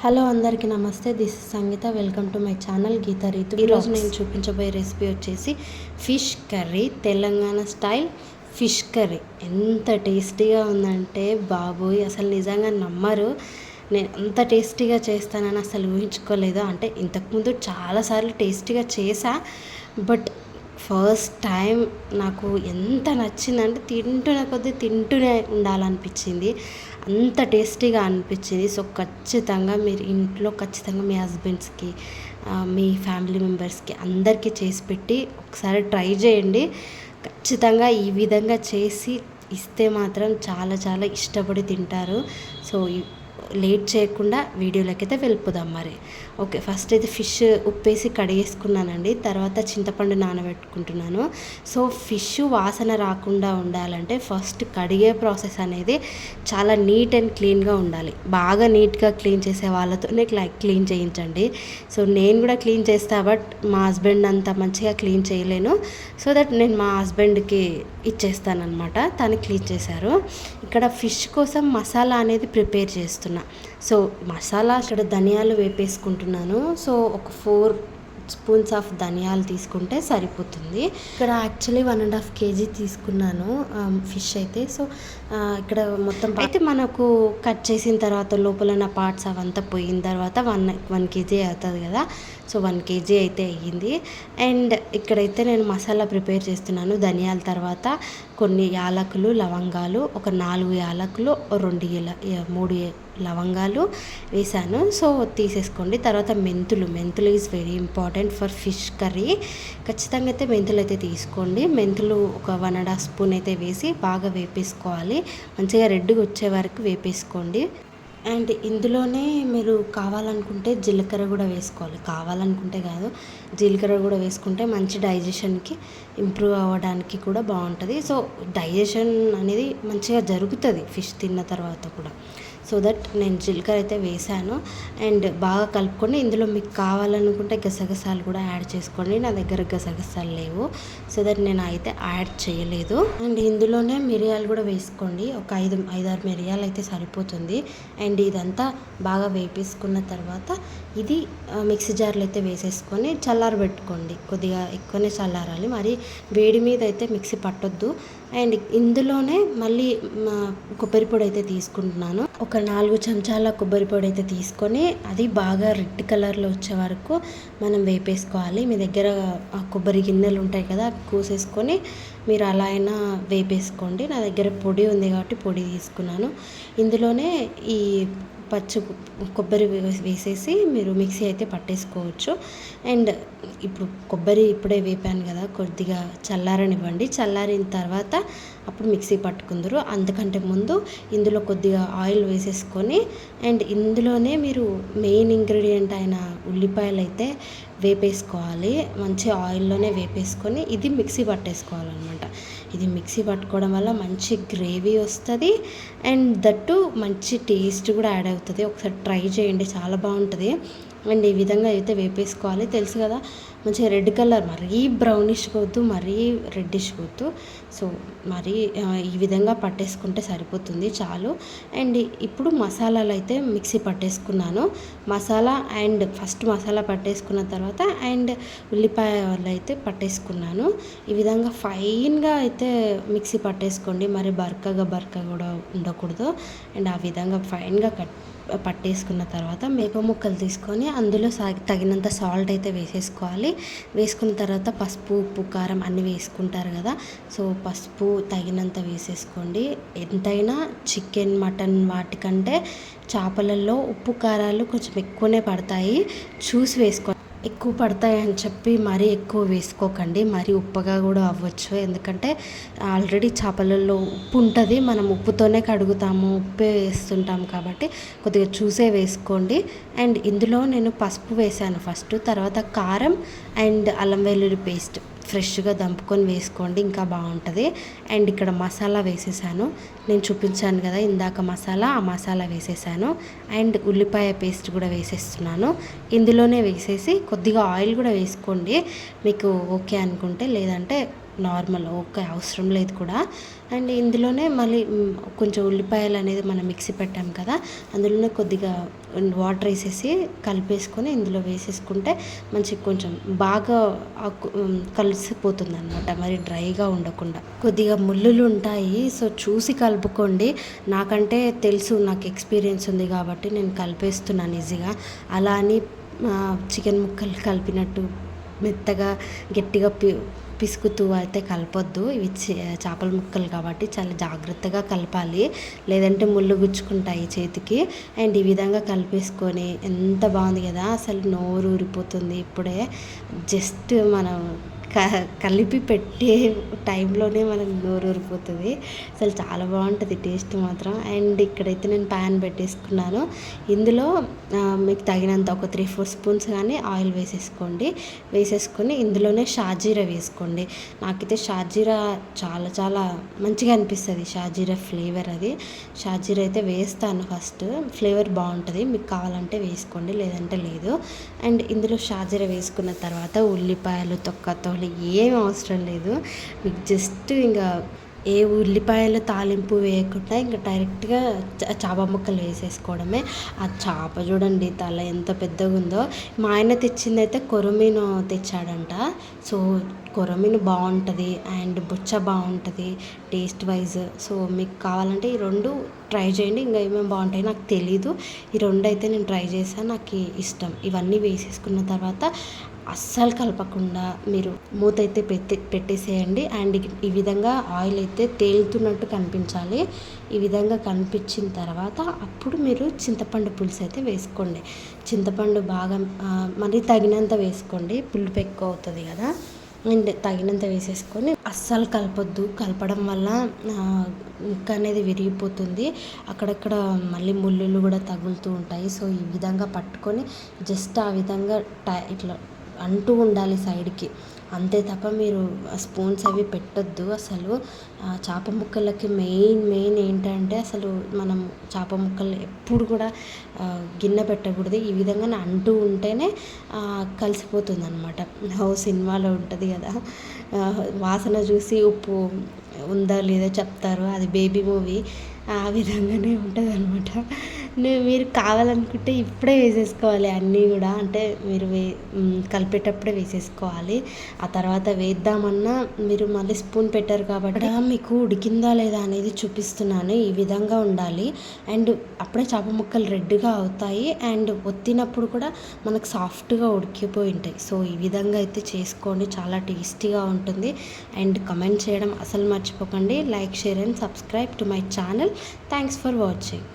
Hello అందరికీ నమస్తే. This is Sangeetha. Welcome to my channel Geetha Ritu. ఈరోజు నేను చూపించబోయే రెసిపీ వచ్చేసి fish curry, Telangana style fish curry. ఎంత టేస్టీగా ఉందంటే బాబోయ్, అసలు నిజంగా నమ్మరు. నేను అంత టేస్టీగా చేస్తానని అసలు ఊహించుకోలేదు. అంటే ఇంతకుముందు చాలాసార్లు టేస్టీగా చేసా, బట్ ఫస్ట్ టైం నాకు ఎంత నచ్చిందంటే తింటూనే ఉండాలనిపించింది. అంత టేస్టీగా అనిపించింది. సో ఖచ్చితంగా మీరు ఇంట్లో ఖచ్చితంగా మీ హస్బెండ్స్కి, మీ ఫ్యామిలీ మెంబర్స్కి అందరికీ చేసి పెట్టి ఒకసారి ట్రై చేయండి. ఖచ్చితంగా ఈ విధంగా చేసి ఇస్తే మాత్రం చాలా చాలా ఇష్టపడి తింటారు. సో లేట్ చేయకుండా వీడియోలోకి అయితే వెళ్ళిపోదాం. మరి ఓకే, ఫస్ట్ అయితే ఫిష్ ఉప్పేసి కడిగేసుకున్నానండి. తర్వాత చింతపండు నానబెట్టుకుంటున్నాను. సో ఫిష్ వాసన రాకుండా ఉండాలంటే ఫస్ట్ కడిగే ప్రాసెస్ అనేది చాలా నీట్ అండ్ క్లీన్గా ఉండాలి. బాగా నీట్గా క్లీన్ చేసే వాళ్ళతోనే క్లీన్ చేయించండి. సో నేను కూడా క్లీన్ చేస్తా, బట్ మా హస్బెండ్ అంత మంచిగా క్లీన్ చేయలేను. సో దట్ నేను మా హస్బెండ్కి ఇచ్చేస్తానమాట. తను క్లీన్ చేశారు. ఇక్కడ ఫిష్ కోసం మసాలా అనేది ప్రిపేర్ చేస్తున్నా. సో మసాలా ఇక్కడ ధనియాలు వేపేసుకుంటున్నాను. సో ఒక 4 స్పూన్స్ ఆఫ్ ధనియాలు తీసుకుంటే సరిపోతుంది. ఇక్కడ యాక్చువల్లీ 1.5 kg తీసుకున్నాను ఫిష్ అయితే. సో ఇక్కడ మొత్తం అయితే మనకు కట్ చేసిన తర్వాత లోపల ఉన్న పార్ట్స్ అవంతా పోయిన తర్వాత 1 kg అవుతుంది కదా. సో 1 kg అయితే అయ్యింది. అండ్ ఇక్కడైతే నేను మసాలా ప్రిపేర్ చేస్తున్నాను. ధనియాల తర్వాత కొన్ని యాలకులు, లవంగాలు, ఒక 4 యాలకులు, 3 లవంగాలు వేసాను. సో తీసేసుకోండి. తర్వాత మెంతులు is very important for fish curry. ఖచ్చితంగా అయితే మెంతులు అయితే తీసుకోండి. మెంతులు ఒక 1.5 స్పూన్ అయితే వేసి బాగా వేపేసుకోవాలి. మంచిగా రెడ్గా వచ్చే వరకు వేపేసుకోండి. అండ్ ఇందులోనే మీరు కావాలనుకుంటే జీలకర్ర కూడా వేసుకోవాలి. కావాలనుకుంటే కాదు, జీలకర్ర కూడా వేసుకుంటే మంచి డైజెషన్కి ఇంప్రూవ్ అవ్వడానికి కూడా బాగుంటుంది. సో డైజెషన్ అనేది మంచిగా జరుగుతుంది ఫిష్ తిన్న తర్వాత కూడా. సో దట్ నేను జీలకర్ర అయితే వేసాను. అండ్ బాగా కలుపుకొని ఇందులో మీకు కావాలనుకుంటే గసగసాలు కూడా యాడ్ చేసుకోండి. నా దగ్గర గసగసాలు లేవు, సో దట్ నేను అయితే యాడ్ చేయలేదు. అండ్ ఇందులోనే మిరియాలు కూడా వేసుకోండి. ఒక 5-6 మిరియాలు అయితే సరిపోతుంది. అండ్ ఇదంతా బాగా వేపేసుకున్న తర్వాత ఇది మిక్సీ జార్లో అయితే వేసేసుకొని చల్లారబెట్టుకోండి. కొద్దిగా ఎక్కువనే చల్లారాలి, మరి వేడి మీద అయితే మిక్సీ పట్టొద్దు. అండ్ ఇందులోనే మళ్ళీ కొబ్బరి పొడి అయితే తీసుకుంటున్నాను. ఒక 4 చెంచాల కొబ్బరి పొడి అయితే తీసుకొని అది బాగా రెడ్ కలర్లో వచ్చే వరకు మనం వేపేసుకోవాలి. మీ దగ్గర కొబ్బరి గిన్నెలు ఉంటాయి కదా, అవి కోసేసుకొని మీరు అలా అయినా వేపేసుకోండి. నా దగ్గర పొడి ఉంది కాబట్టి పొడి తీసుకున్నాను. ఇందులోనే ఈ కొబ్బరి వేసేసి మీరు మిక్సీ అయితే పట్టేసుకోవచ్చు. అండ్ ఇప్పుడు కొబ్బరి ఇప్పుడే వేపాను కదా, కొద్దిగా చల్లారనివ్వండి. చల్లారిన తర్వాత అప్పుడు మిక్సీ పట్టుకుందరు. అందుకంటే ముందు ఇందులో కొద్దిగా ఆయిల్ వేసేసుకొని అండ్ ఇందులోనే మీరు మెయిన్ ఇంగ్రీడియంట్ అయిన ఉల్లిపాయలు అయితే వేపేసుకోవాలి. మంచి ఆయిల్లోనే వేపేసుకొని ఇది మిక్సీ పట్టేసుకోవాలన్నమాట. ఇది మిక్సీ పట్టుకోవడం వల్ల మంచి గ్రేవీ వస్తుంది. అండ్ దట్టు మంచి టేస్ట్ కూడా యాడ్ అవుతుంది. ఒకసారి ట్రై చేయండి, చాలా బాగుంటుంది. అండ్ ఈ విధంగా అయితే వేపేసుకోవాలి. తెలుసు కదా, మంచిగా రెడ్ కలర్, మరీ బ్రౌనిష్ వద్దు, మరీ రెడ్డిష్ వద్దు. సో మరీ ఈ విధంగా పట్టేసుకుంటే సరిపోతుంది, చాలు. అండ్ ఇప్పుడు మసాలాలు అయితే మిక్సీ పట్టేసుకున్నాను. మసాలా అండ్ ఫస్ట్ మసాలా పట్టేసుకున్న తర్వాత అండ్ ఉల్లిపాయలు అయితే పట్టేసుకున్నాను. ఈ విధంగా ఫైన్గా అయితే మిక్సీ పట్టేసుకోండి. మరి బరకగా కూడా ఉండకూడదు. అండ్ ఆ విధంగా ఫైన్గా పట్టేసుకున్న తర్వాత వేప ముక్కలు తీసుకొని అందులో తగినంత సాల్ట్ అయితే వేసేసుకోవాలి. వేసుకున్న తర్వాత పసుపు, ఉప్పు, కారం అన్నీ వేసుకుంటారు కదా. సో పసుపు తగినంత వేసేసుకోండి. ఎంతైనా చికెన్, మటన్ వాటికంటే చేపలలో ఉప్పు కారాలు కొంచెం ఎక్కువనే పడతాయి, చూసి వేసుకోండి. ఎక్కువ పడతాయని చెప్పి మరీ ఎక్కువ వేసుకోకండి, మరీ ఉప్పగా కూడా అవ్వచ్చు. ఎందుకంటే ఆల్రెడీ చేపలలో ఉప్పు ఉంటుంది, మనం ఉప్పుతోనే కడుగుతాము, ఉప్పే వేస్తుంటాం కాబట్టి కొద్దిగా చూసే వేసుకోండి. అండ్ ఇందులో నేను పసుపు వేసాను ఫస్ట్, తర్వాత కారం అండ్ అల్లం వెల్లుల్లి పేస్ట్ ఫ్రెష్గా దంపుకొని వేసుకోండి, ఇంకా బాగుంటుంది. అండ్ ఇక్కడ మసాలా వేసేసాను, నేను చూపించాను కదా ఇందాక మసాలా, ఆ మసాలా వేసేసాను. అండ్ ఉల్లిపాయ పేస్ట్ కూడా వేసేస్తున్నాను. ఇందులోనే వేసేసి కొద్దిగా ఆయిల్ కూడా వేసుకోండి మీకు ఓకే అనుకుంటే, లేదంటే నార్మల్ ఓకే, అవసరం లేదు కూడా. అండ్ ఇందులోనే మళ్ళీ కొంచెం ఉల్లిపాయలు అనేది మనం మిక్సీ పెట్టాం కదా, అందులోనే కొద్దిగా వాటర్ వేసేసి కలిపేసుకొని ఇందులో వేసేసుకుంటే మంచిగా కొంచెం బాగా కలిసిపోతుంది అనమాట, మరి డ్రైగా ఉండకుండా. కొద్దిగా ముళ్ళులు ఉంటాయి, సో చూసి కలుపుకోండి. నాకంటే తెలుసు, నాకు ఎక్స్పీరియన్స్ ఉంది కాబట్టి నేను కలిపేస్తున్నాను ఈజీగా. అలా అని చికెన్ ముక్కలు కలిపినట్టు మెత్తగా గట్టిగా పిసుకుతూ అయితే కలపొద్దు. ఇవి చేపల ముక్కలు కాబట్టి చాలా జాగ్రత్తగా కలపాలి, లేదంటే ముళ్ళు గుచ్చుకుంటాయి చేతికి. అండ్ ఈ విధంగా కలిపేసుకొని ఎంత బాగుంది కదా, అసలు నోరు ఊరిపోతుంది ఇప్పుడే. జస్ట్ మనం కలిపి పెట్టే టైంలోనే మనకు నోరు ఊరిపోతుంది. అసలు చాలా బాగుంటుంది టేస్ట్ మాత్రం. అండ్ ఇక్కడైతే నేను ప్యాన్ పెట్టేసుకున్నాను. ఇందులో మీకు తగినంత ఒక 3-4 స్పూన్స్ కానీ ఆయిల్ వేసేసుకొని ఇందులోనే షాజీరా వేసుకోండి. నాకైతే షాజీరా చాలా చాలా మంచిగా అనిపిస్తుంది, షాజీరా ఫ్లేవర్. అది షాజీరా అయితే వేస్తాను ఫస్ట్, ఫ్లేవర్ బాగుంటుంది. మీకు కావాలంటే వేసుకోండి, లేదంటే లేదు. అండ్ ఇందులో షాజీరా వేసుకున్న తర్వాత ఉల్లిపాయలు తొక్కతో ఏం అవసరం లేదు. మీకు జస్ట్ ఇంకా ఏ ఉల్లిపాయల తాలింపు వేయకుండా ఇంకా డైరెక్ట్గా చేప ముక్కలు వేసేసుకోవడమే. ఆ చేప చూడండి తల ఎంత పెద్దగా ఉందో. మా ఆయన తెచ్చిందైతే కొరమీను తెచ్చాడంట. సో కొరమీను బాగుంటుంది అండ్ బుచ్చ బాగుంటుంది టేస్ట్ వైజ్. సో మీకు కావాలంటే ఈ 2 ట్రై చేయండి. ఇంకా ఏమేమి బాగుంటాయి నాకు తెలీదు, ఈ 2 అయితే నేను ట్రై చేశాను, నాకు ఇష్టం. ఇవన్నీ వేసేసుకున్న తర్వాత అస్సలు కలపకుండా మీరు మూత అయితే పెట్టేసేయండి. అండ్ ఈ విధంగా ఆయిల్ అయితే తేలుతున్నట్టు కనిపించాలి. ఈ విధంగా కనిపించిన తర్వాత అప్పుడు మీరు చింతపండు పులుసు అయితే వేసుకోండి. చింతపండు బాగా మరి తగినంత వేసుకోండి, పులుపు ఎక్కువ అవుతుంది కదా. అండ్ తగినంత వేసేసుకొని అస్సలు కలపొద్దు. కలపడం వల్ల ముక్క అనేది విరిగిపోతుంది, అక్కడక్కడ మళ్ళీ ముళ్ళులు కూడా తగులుతూ ఉంటాయి. సో ఈ విధంగా పట్టుకొని జస్ట్ ఆ విధంగా ఇట్లా అంటూ ఉండాలి సైడ్కి, అంతే తప్ప మీరు స్పూన్స్ అవి పెట్టొద్దు అసలు. చేప ముక్కలకి మెయిన్ ఏంటంటే అసలు మనం చేప ముక్కలు ఎప్పుడు కూడా గిన్నె పెట్టకూడదు. ఈ విధంగా అంటూ ఉంటేనే కలిసిపోతుంది అనమాట. సినిమాలో ఉంటుంది కదా, వాసన చూసి ఉప్పు ఉందా లేదా చెప్తారు, అది బేబీ మూవీ. ఆ విధంగానే ఉంటుంది అనమాట. మీరు కావాలనుకుంటే ఇప్పుడే వేసేసుకోవాలి అన్నీ కూడా, అంటే మీరు కలిపేటప్పుడే వేసేసుకోవాలి. ఆ తర్వాత వేద్దామన్నా మీరు మళ్ళీ స్పూన్ పెట్టారు కాబట్టి మీకు ఉడికిందా లేదా అనేది చూపిస్తున్నాను. ఈ విధంగా ఉండాలి. అండ్ అప్పుడే చేప ముక్కలు రెడ్గా అవుతాయి అండ్ ఒత్తినప్పుడు కూడా మనకు సాఫ్ట్గా ఉడికిపోయి ఉంటాయి. సో ఈ విధంగా అయితే చేసుకోండి, చాలా టేస్టీగా ఉంటుంది. అండ్ కమెంట్ చేయడం అసలు మర్చిపోకండి. Like, share and subscribe to my channel. Thanks for watching.